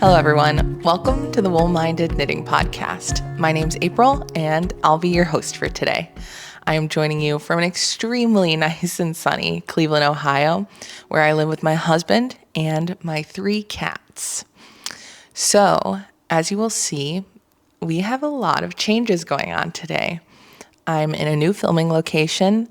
Hello everyone, welcome to the Wool-Minded Knitting Podcast. My name's April and I'll be your host for today. I am joining you from an extremely nice and sunny Cleveland, Ohio, where I live with my husband and my 3 cats. So, as you will see, we have a lot of changes going on today. I'm in a new filming location,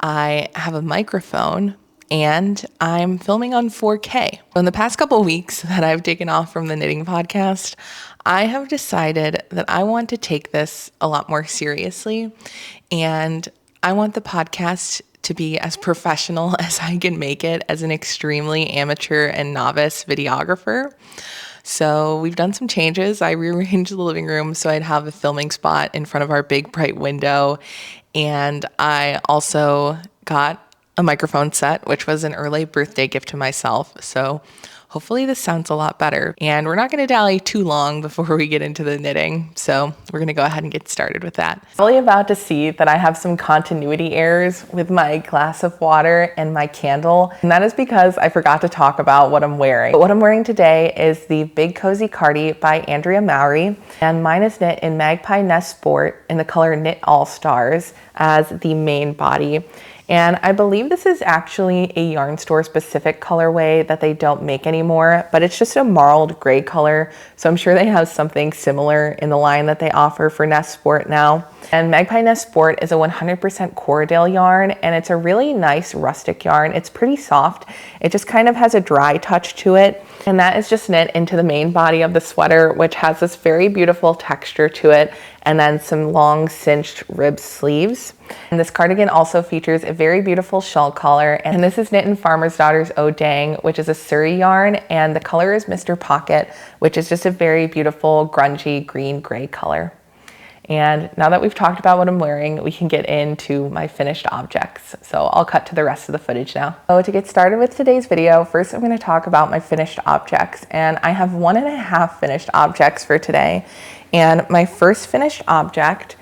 I have a microphone, and I'm filming on 4K. In the past couple weeks that I've taken off from the knitting podcast, I have decided that I want to take this a lot more seriously, and I want the podcast to be as professional as I can make it as an extremely amateur and novice videographer. So we've done some changes. I rearranged the living room so I'd have a filming spot in front of our big bright window, and I also got a microphone set, which was an early birthday gift to myself. So hopefully this sounds a lot better. And we're not going to dally too long before we get into the knitting. So we're going to go ahead and get started with that. Probably about to see that I have some continuity errors with my glass of water and my candle. And that is because I forgot to talk about what I'm wearing. But what I'm wearing today is the Big Cozy Cardi by Andrea Mowry. And mine is knit in Magpie Nest Sport in the color Knit All Stars as the main body. And I believe this is actually a yarn store specific colorway that they don't make anymore, but it's just a marled gray color. So I'm sure they have something similar in the line that they offer for Nest Sport now. And Magpie Nest Sport is a 100% Corriedale yarn, and it's a really nice rustic yarn. It's pretty soft. It just kind of has a dry touch to it. And that is just knit into the main body of the sweater, which has this very beautiful texture to it, and then some long cinched rib sleeves. And this cardigan also features a very beautiful shawl collar, and this is knit in Farmer's Daughter's Oh Dang, which is a Sari yarn, and the color is Mr. Pocket, which is just a very beautiful grungy green-gray color. And now that we've talked about what I'm wearing, we can get into my finished objects. So I'll cut to the rest of the footage now. So to get started with today's video, first I'm going to talk about my finished objects. And I have 1.5 finished objects for today. And my first finished object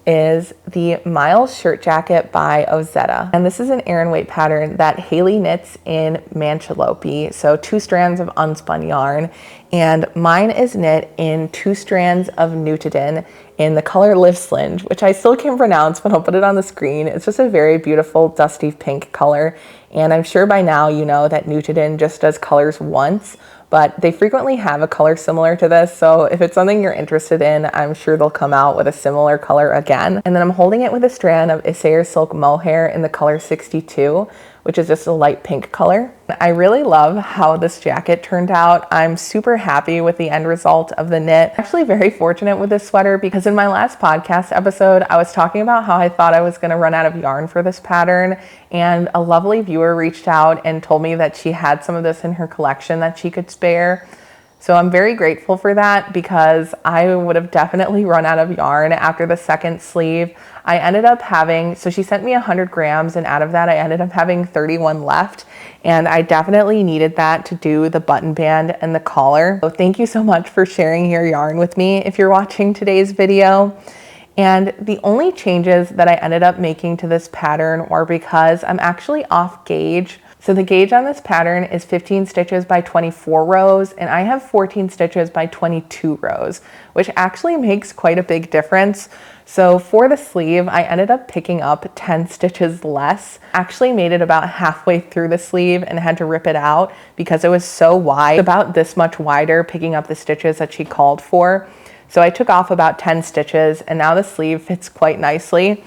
is the Miles shirt jacket by Ozetta. And this is an Aran weight pattern that Haley knits in Manchalope, so 2 strands of unspun yarn. And mine is knit in 2 strands of Nutidin in the color Liv Slinge, which I still can't pronounce, but I'll put it on the screen. It's just a very beautiful dusty pink color. And I'm sure by now you know that Nutidin just does colors once, but they frequently have a color similar to this. So if it's something you're interested in, I'm sure they'll come out with a similar color again. And then I'm holding it with a strand of Isair Silk Mohair in the color 62, which is just a light pink color. I really love how this jacket turned out. I'm super happy with the end result of the knit. I'm actually very fortunate with this sweater because in my last podcast episode, I was talking about how I thought I was going to run out of yarn for this pattern, and a lovely viewer reached out and told me that she had some of this in her collection that she could spare. So I'm very grateful for that because I would have definitely run out of yarn after the second sleeve. I ended up having, so she sent me 100 grams, and out of that I ended up having 31 left, and I definitely needed that to do the button band and the collar. So thank you so much for sharing your yarn with me if you're watching today's video. And the only changes that I ended up making to this pattern were because I'm actually off gauge. So the gauge on this pattern is 15 stitches by 24 rows, and I have 14 stitches by 22 rows, which actually makes quite a big difference. So for the sleeve, I ended up picking up 10 stitches less. Actually made it about halfway through the sleeve and had to rip it out because it was so wide, about this much wider, picking up the stitches that she called for. So I took off about 10 stitches, and now the sleeve fits quite nicely.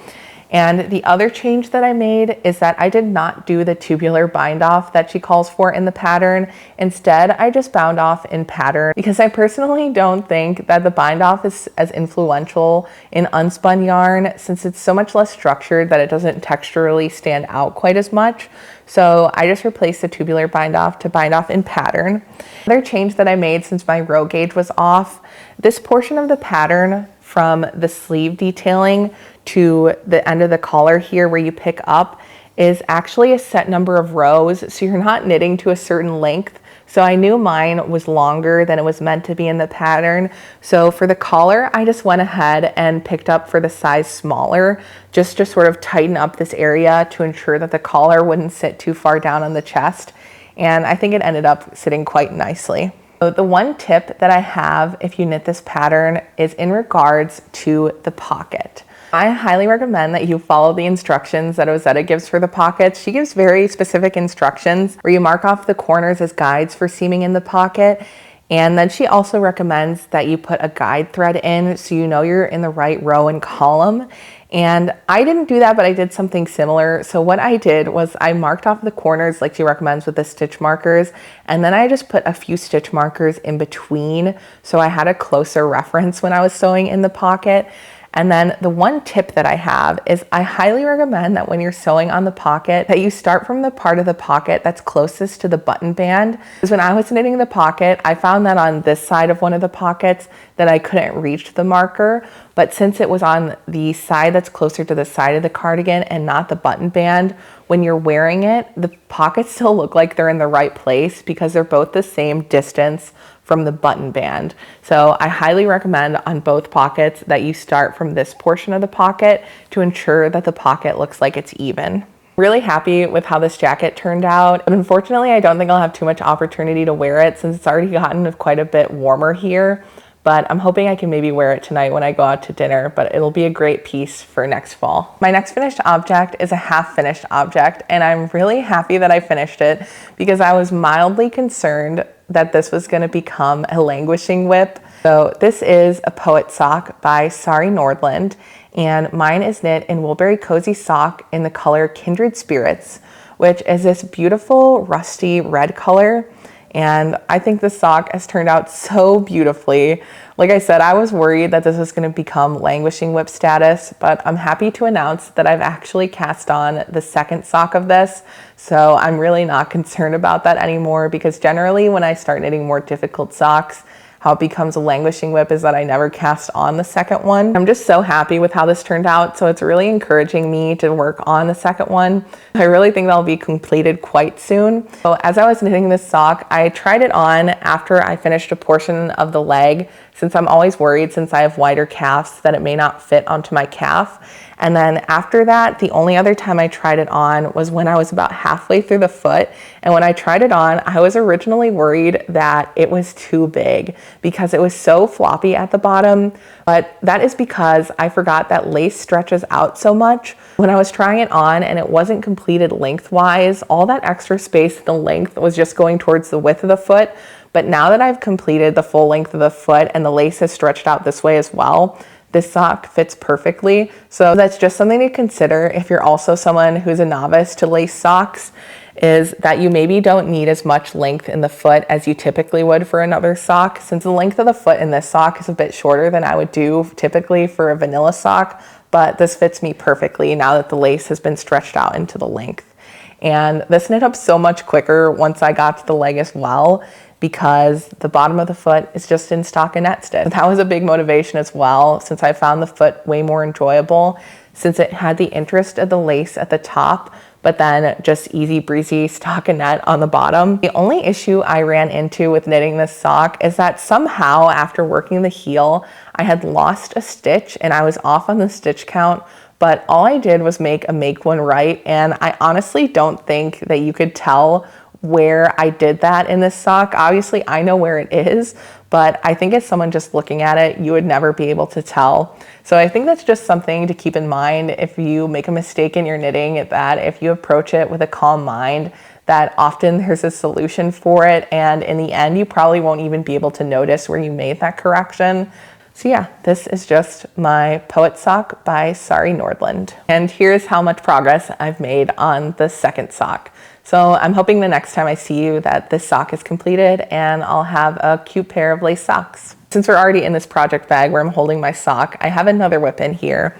And the other change that I made is that I did not do the tubular bind off that she calls for in the pattern. Instead, I just bound off in pattern because I personally don't think that the bind off is as influential in unspun yarn since it's so much less structured that it doesn't texturally stand out quite as much. So I just replaced the tubular bind off to bind off in pattern. Another change that I made since my row gauge was off, this portion of the pattern from the sleeve detailing to the end of the collar here where you pick up is actually a set number of rows, so you're not knitting to a certain length. So I knew mine was longer than it was meant to be in the pattern. So for the collar, I just went ahead and picked up for the size smaller, just to sort of tighten up this area to ensure that the collar wouldn't sit too far down on the chest. And I think it ended up sitting quite nicely. So the one tip that I have if you knit this pattern is in regards to the pocket. I highly recommend that you follow the instructions that Ozetta gives for the pockets. She gives very specific instructions where you mark off the corners as guides for seaming in the pocket. And then she also recommends that you put a guide thread in so you know you're in the right row and column. And I didn't do that, but I did something similar. So what I did was I marked off the corners like she recommends with the stitch markers. And then I just put a few stitch markers in between. So I had a closer reference when I was sewing in the pocket. And then the one tip that I have is I highly recommend that when you're sewing on the pocket that you start from the part of the pocket that's closest to the button band. Because when I was knitting the pocket, I found that on this side of one of the pockets that I couldn't reach the marker. But since it was on the side that's closer to the side of the cardigan and not the button band, when you're wearing it, the pockets still look like they're in the right place because they're both the same distance from the button band. So I highly recommend on both pockets that you start from this portion of the pocket to ensure that the pocket looks like it's even. Really happy with how this jacket turned out. But unfortunately, I don't think I'll have too much opportunity to wear it since it's already gotten quite a bit warmer here. But I'm hoping I can maybe wear it tonight when I go out to dinner, but it'll be a great piece for next fall. My next finished object is a half finished object, and I'm really happy that I finished it because I was mildly concerned that this was gonna become a languishing whip. So this is a poet sock by Sari Nordlund, and mine is knit in Woolberry Cozy Sock in the color Kindred Spirits, which is this beautiful rusty red color. And I think the sock has turned out so beautifully. Like I said, I was worried that this was going to become languishing whip status, but I'm happy to announce that I've actually cast on the second sock of this. So I'm really not concerned about that anymore because generally when I start knitting more difficult socks, how it becomes a languishing whip is that I never cast on the second one. I'm just so happy with how this turned out. So it's really encouraging me to work on the second one. I really think that'll be completed quite soon. So as I was knitting this sock, I tried it on after I finished a portion of the leg, since I'm always worried since I have wider calves that it may not fit onto my calf. And then after that, the only other time I tried it on was when I was about halfway through the foot. And when I tried it on, I was originally worried that it was too big because it was so floppy at the bottom. But that is because I forgot that lace stretches out so much. When I was trying it on and it wasn't completed lengthwise, all that extra space in the length was just going towards the width of the foot. But now that I've completed the full length of the foot and the lace has stretched out this way as well, this sock fits perfectly. So that's just something to consider if you're also someone who's a novice to lace socks, is that you maybe don't need as much length in the foot as you typically would for another sock, since the length of the foot in this sock is a bit shorter than I would do typically for a vanilla sock, but this fits me perfectly now that the lace has been stretched out into the length. And this knit up so much quicker once I got to the leg as well, because the bottom of the foot is just in stockinette stitch. That was a big motivation as well, since I found the foot way more enjoyable, since it had the interest of the lace at the top, but then just easy breezy stockinette on the bottom. The only issue I ran into with knitting this sock is that somehow after working the heel, I had lost a stitch and I was off on the stitch count, but all I did was make one right. And I honestly don't think that you could tell where I did that in this sock. Obviously I know where it is, but I think as someone just looking at it, you would never be able to tell. So I think that's just something to keep in mind if you make a mistake in your knitting, that if you approach it with a calm mind, that often there's a solution for it. And in the end, you probably won't even be able to notice where you made that correction. So yeah, this is just my poet sock by Sari Nordlund. And here's how much progress I've made on the second sock. So I'm hoping the next time I see you that this sock is completed and I'll have a cute pair of lace socks. Since we're already in this project bag where I'm holding my sock, I have another whip in here.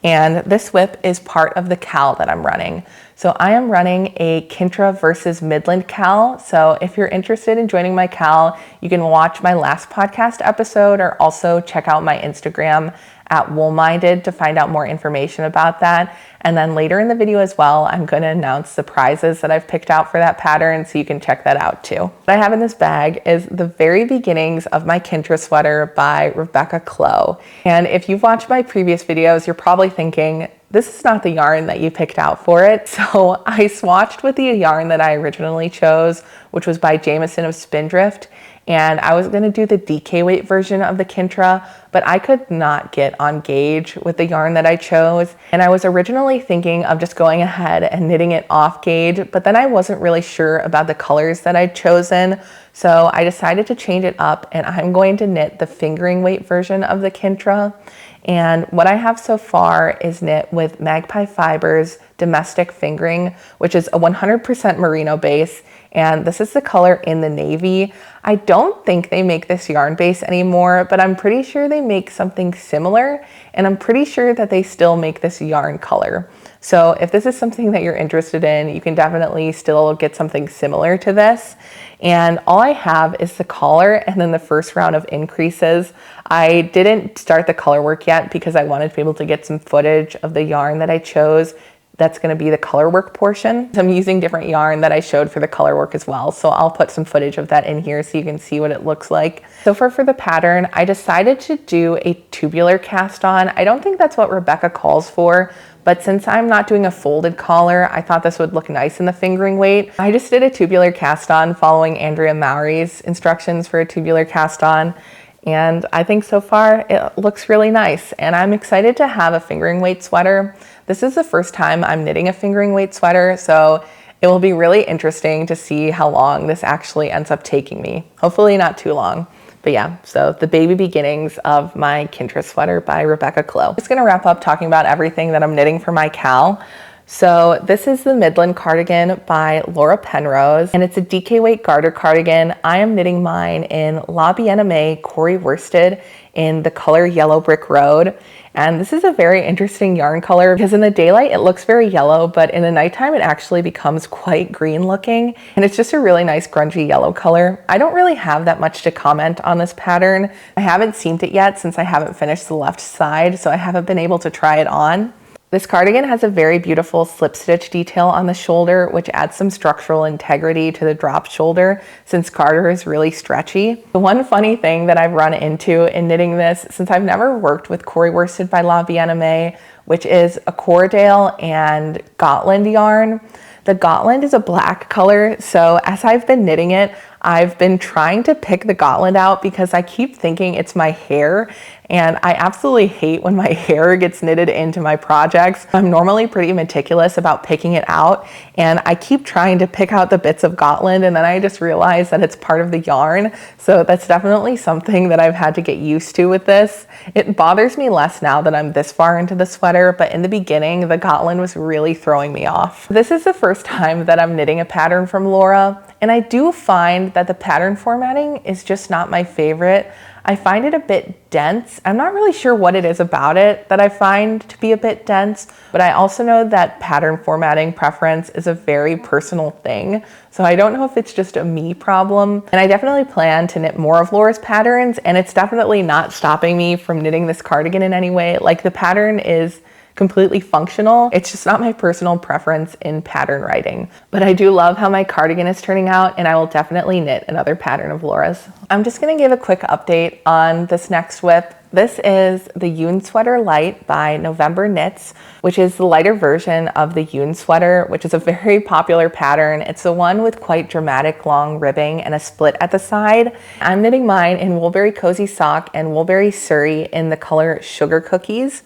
And this whip is part of the KAL that I'm running. So I am running a Kintra versus Midland KAL. So if you're interested in joining my KAL, you can watch my last podcast episode or also check out my Instagram at WoolMinded to find out more information about that. And then later in the video as well, I'm going to announce the prizes that I've picked out for that pattern, so you can check that out too. What I have in this bag is the very beginnings of my Kintra sweater by Clow. And if you've watched my previous videos, you're probably thinking, this is not the yarn that you picked out for it. So I swatched with the yarn that I originally chose, which was by Jameson of Spindrift. and I was gonna do the DK weight version of the Kintra, but I could not get on gauge with the yarn that I chose. And I was originally thinking of just going ahead and knitting it off gauge, but then I wasn't really sure about the colors that I'd chosen. So I decided to change it up, and I'm going to knit the fingering weight version of the Kintra. And what I have so far is knit with Magpie Fibers Domestic Fingering, which is a 100% merino base. And this is the color in the navy. I don't think they make this yarn base anymore, but I'm pretty sure they make something similar. And I'm pretty sure that they still make this yarn color. So if this is something that you're interested in, you can definitely still get something similar to this. And all I have is the collar and then the first round of increases. I didn't start the color work yet because I wanted to be able to get some footage of the yarn that I chose. That's going to be the color work portion. So I'm using different yarn that I showed for the color work as well. So I'll put some footage of that in here so you can see what it looks like. So for the pattern, I decided to do a tubular cast on. I don't think that's what Rebecca calls for, but since I'm not doing a folded collar, I thought this would look nice in the fingering weight. I just did a tubular cast on following Andrea Mowry's instructions for a tubular cast on. And I think so far it looks really nice, and I'm excited to have a fingering weight sweater. This is the first time I'm knitting a fingering weight sweater, so it will be really interesting to see how long this actually ends up taking me. Hopefully not too long. But yeah, so the baby beginnings of my Kintra sweater by Rebecca Clow. I'm just gonna wrap up talking about everything that I'm knitting for my KAL. So this is the Midland Cardigan by Laura Penrose, and it's a DK weight garter cardigan. I am knitting mine in La Bien-Aimée Corey worsted in the color Yellow Brick Road. And this is a very interesting yarn color because in the daylight it looks very yellow, but in the nighttime it actually becomes quite green looking. And it's just a really nice grungy yellow color. I don't really have that much to comment on this pattern. I haven't seamed it yet since I haven't finished the left side, so I haven't been able to try it on. This cardigan has a very beautiful slip stitch detail on the shoulder, which adds some structural integrity to the drop shoulder since garter is really stretchy. The one funny thing that I've run into in knitting this, since I've never worked with Corey worsted by La Bien-Aimée, which is a Cordale and Gotland yarn. The Gotland is a black color, so as I've been knitting it, I've been trying to pick the Gotland out because I keep thinking it's my hair, and I absolutely hate when my hair gets knitted into my projects. I'm normally pretty meticulous about picking it out, and I keep trying to pick out the bits of Gotland, and then I just realize that it's part of the yarn. So that's definitely something that I've had to get used to with this. It bothers me less now that I'm this far into the sweater, but in the beginning, the Gotland was really throwing me off. This is the first time that I'm knitting a pattern from Laura, and I do find that the pattern formatting is just not my favorite. I find it a bit dense. I'm not really sure what it is about it that I find to be a bit dense, but I also know that pattern formatting preference is a very personal thing. So I don't know if it's just a me problem. And I definitely plan to knit more of Laura's patterns, and it's definitely not stopping me from knitting this cardigan in any way. Like, the pattern is completely functional. It's just not my personal preference in pattern writing. But I do love how my cardigan is turning out, and I will definitely knit another pattern of Laura's. I'm just gonna give a quick update on this next whip. This is the Eun Sweater Light by NovemberKnits, which is the lighter version of the Eun Sweater, which is a very popular pattern. It's the one with quite dramatic long ribbing and a split at the side. I'm knitting mine in Woolberry Cozy Sock and Woolberry Sari in the color Sugar Cookies.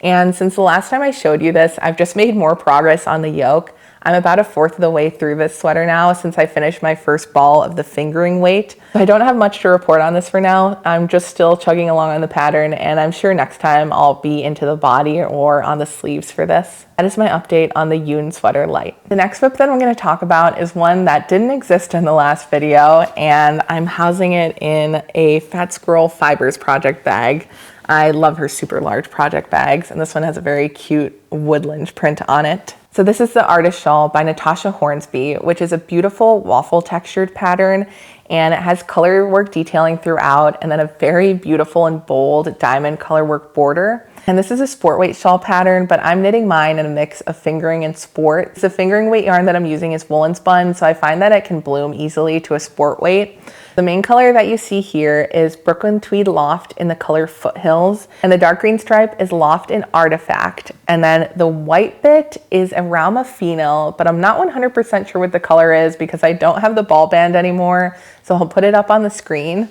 And since the last time I showed you this, I've just made more progress on the yoke. I'm about a fourth of the way through this sweater now since I finished my first ball of the fingering weight. I don't have much to report on this for now. I'm just still chugging along on the pattern, and I'm sure next time I'll be into the body or on the sleeves for this. That is my update on the Eun Sweater Light. The next whip that I'm going to talk about is one that didn't exist in the last video, and I'm housing it in a Fat Squirrel Fibers project bag. I love her super large project bags, and this one has a very cute woodland print on it. So this is the Artus Shawl by Natasja Hornby, which is a beautiful waffle textured pattern, and it has color work detailing throughout, and then a very beautiful and bold diamond color work border. And this is a sport weight shawl pattern, but I'm knitting mine in a mix of fingering and sport. The fingering weight yarn that I'm using is woolen spun, so I find that it can bloom easily to a sport weight. The main color that you see here is Brooklyn Tweed Loft in the color Foothills, and the dark green stripe is Loft in Artifact. And then then the white bit is a Rama Fino, but I'm not 100% sure what the color is because I don't have the ball band anymore. So I'll put it up on the screen.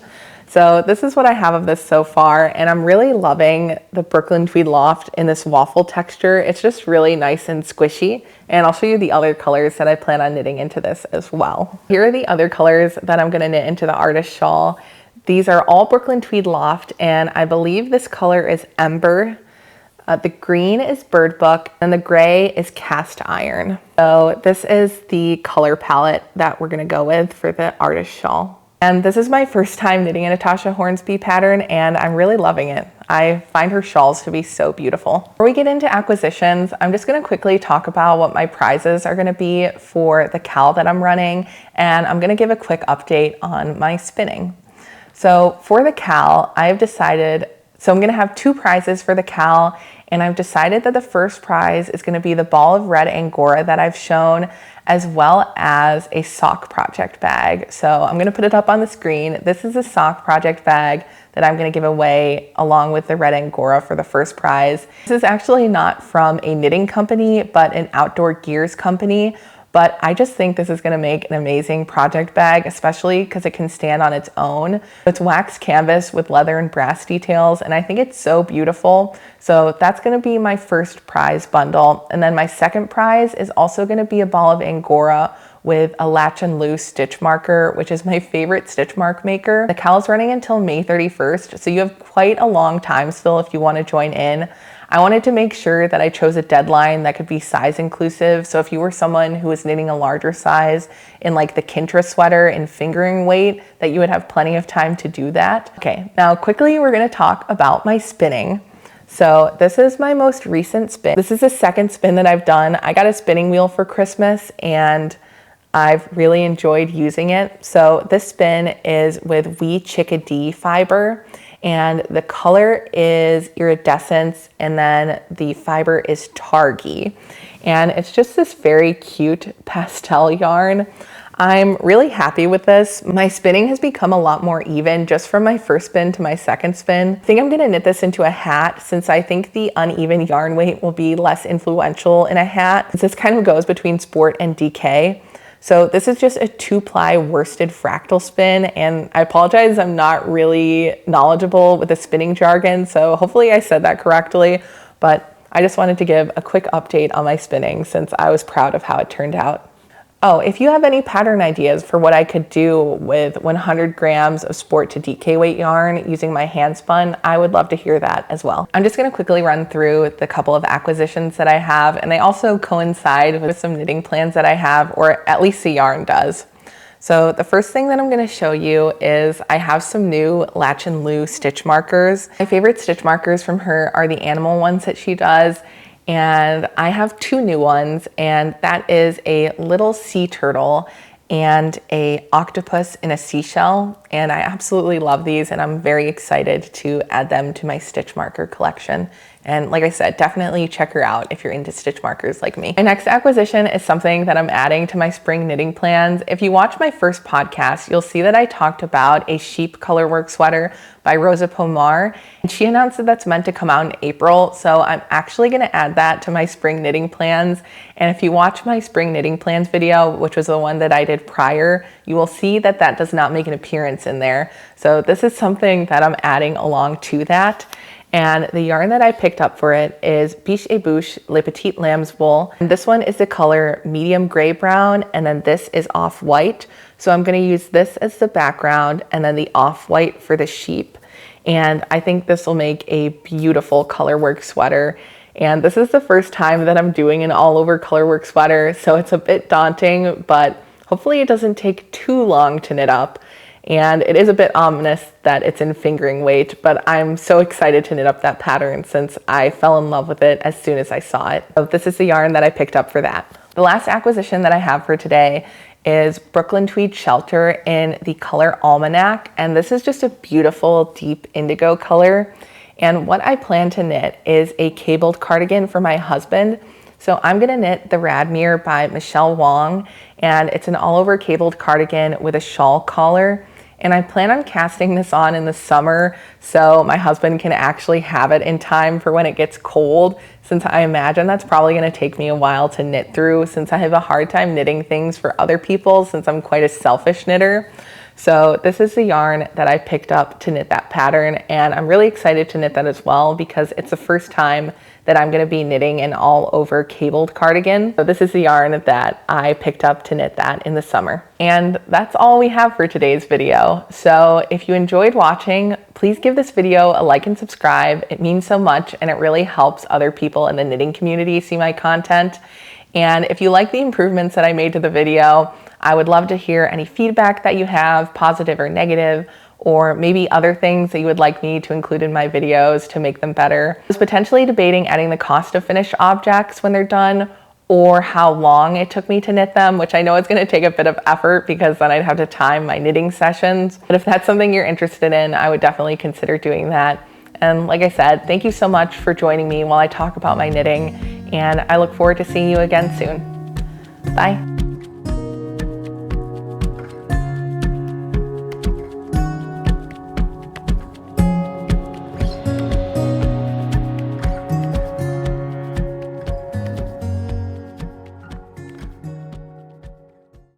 So this is what I have of this so far, and I'm really loving the Brooklyn Tweed Loft in this waffle texture. It's just really nice and squishy, and I'll show you the other colors that I plan on knitting into this as well. Here are the other colors that I'm gonna knit into the Artus Shawl. These are all Brooklyn Tweed Loft, and I believe this color is Ember. The green is Bird Book, and the gray is Cast Iron. So this is the color palette that we're gonna go with for the Artus Shawl. And this is my first time knitting a Natasja Hornby pattern, and I'm really loving it. I find her shawls to be so beautiful. Before we get into acquisitions, I'm just gonna quickly talk about what my prizes are gonna be for the KAL that I'm running, and I'm gonna give a quick update on my spinning. So for the KAL, I'm gonna have 2 prizes for the KAL, and I've decided that the first prize is gonna be the ball of red Angora that I've shown, as well as a sock project bag. So I'm gonna put it up on the screen. This is a sock project bag that I'm gonna give away along with the red Angora for the first prize. This is actually not from a knitting company, but an outdoor gears company. But I just think this is gonna make an amazing project bag, especially because it can stand on its own. It's wax canvas with leather and brass details, and I think it's so beautiful. So that's gonna be my first prize bundle. And then my second prize is also gonna be a ball of Angora with a Lach and Lou stitch marker, which is my favorite stitch mark maker. The KAL is running until May 31st, so you have quite a long time still if you wanna join in. I wanted to make sure that I chose a deadline that could be size inclusive. So if you were someone who was knitting a larger size in like the Kintra Sweater in fingering weight, that you would have plenty of time to do that. Okay, now quickly we're gonna talk about my spinning. So this is my most recent spin. This is the second spin that I've done. I got a spinning wheel for Christmas and I've really enjoyed using it. So this spin is with Wee Chickadee fiber, and the color is iridescence, and then the fiber is targy. And it's just this very cute pastel yarn. I'm really happy with this. My spinning has become a lot more even just from my first spin to my second spin. I think I'm gonna knit this into a hat since I think the uneven yarn weight will be less influential in a hat. This kind of goes between sport and DK. So this is just a 2-ply worsted fractal spin, and I apologize, I'm not really knowledgeable with the spinning jargon, so hopefully I said that correctly, but I just wanted to give a quick update on my spinning since I was proud of how it turned out. Oh, if you have any pattern ideas for what I could do with 100 grams of sport to DK weight yarn using my hand spun, I would love to hear that as well. I'm just gonna quickly run through the couple of acquisitions that I have, and they also coincide with some knitting plans that I have, or at least the yarn does. So the first thing that I'm gonna show you is I have some new Lach and Lou stitch markers. My favorite stitch markers from her are the animal ones that she does, and I have 2 new ones, and that is a little sea turtle and a octopus in a seashell, and I absolutely love these, and I'm very excited to add them to my stitch marker collection. And like I said, definitely check her out if you're into stitch markers like me. My next acquisition is something that I'm adding to my spring knitting plans. If you watch my first podcast, you'll see that I talked about a sheep colorwork sweater by Rosa Pomar, and she announced that that's meant to come out in April. So I'm actually gonna add that to my spring knitting plans. And if you watch my spring knitting plans video, which was the one that I did prior, you will see that that does not make an appearance in there. So this is something that I'm adding along to that. And the yarn that I picked up for it is Biche et Bouche Le Petit Lamb's Wool. And this one is the color medium gray brown, and then this is off-white. So I'm gonna use this as the background and then the off-white for the sheep. And I think this will make a beautiful colorwork sweater. And this is the first time that I'm doing an all-over colorwork sweater, so it's a bit daunting, but hopefully it doesn't take too long to knit up. And it is a bit ominous that it's in fingering weight, but I'm so excited to knit up that pattern since I fell in love with it as soon as I saw it. So this is the yarn that I picked up for that. The last acquisition that I have for today is Brooklyn Tweed Shelter in the color Almanac, and this is just a beautiful deep indigo color. And what I plan to knit is a cabled cardigan for my husband. So I'm gonna knit the Radmere by Michele Wang, and it's an all over cabled cardigan with a shawl collar. and I plan on casting this on in the summer so my husband can actually have it in time for when it gets cold, since I imagine that's probably going to take me a while to knit through, since I have a hard time knitting things for other people since I'm quite a selfish knitter. So this is the yarn that I picked up to knit that pattern, and I'm really excited to knit that as well because it's the first time that I'm going to be knitting an all over cabled cardigan. So this is the yarn that I picked up to knit that in the summer. And that's all we have for today's video. So if you enjoyed watching, please give this video a like and subscribe. It means so much and it really helps other people in the knitting community see my content. And if you like the improvements that I made to the video, I would love to hear any feedback that you have, positive or negative, or maybe other things that you would like me to include in my videos to make them better. I was potentially debating adding the cost of finished objects when they're done, or how long it took me to knit them, which I know is going to take a bit of effort because then I'd have to time my knitting sessions. But if that's something you're interested in, I would definitely consider doing that. And like I said, thank you so much for joining me while I talk about my knitting, and I look forward to seeing you again soon. Bye.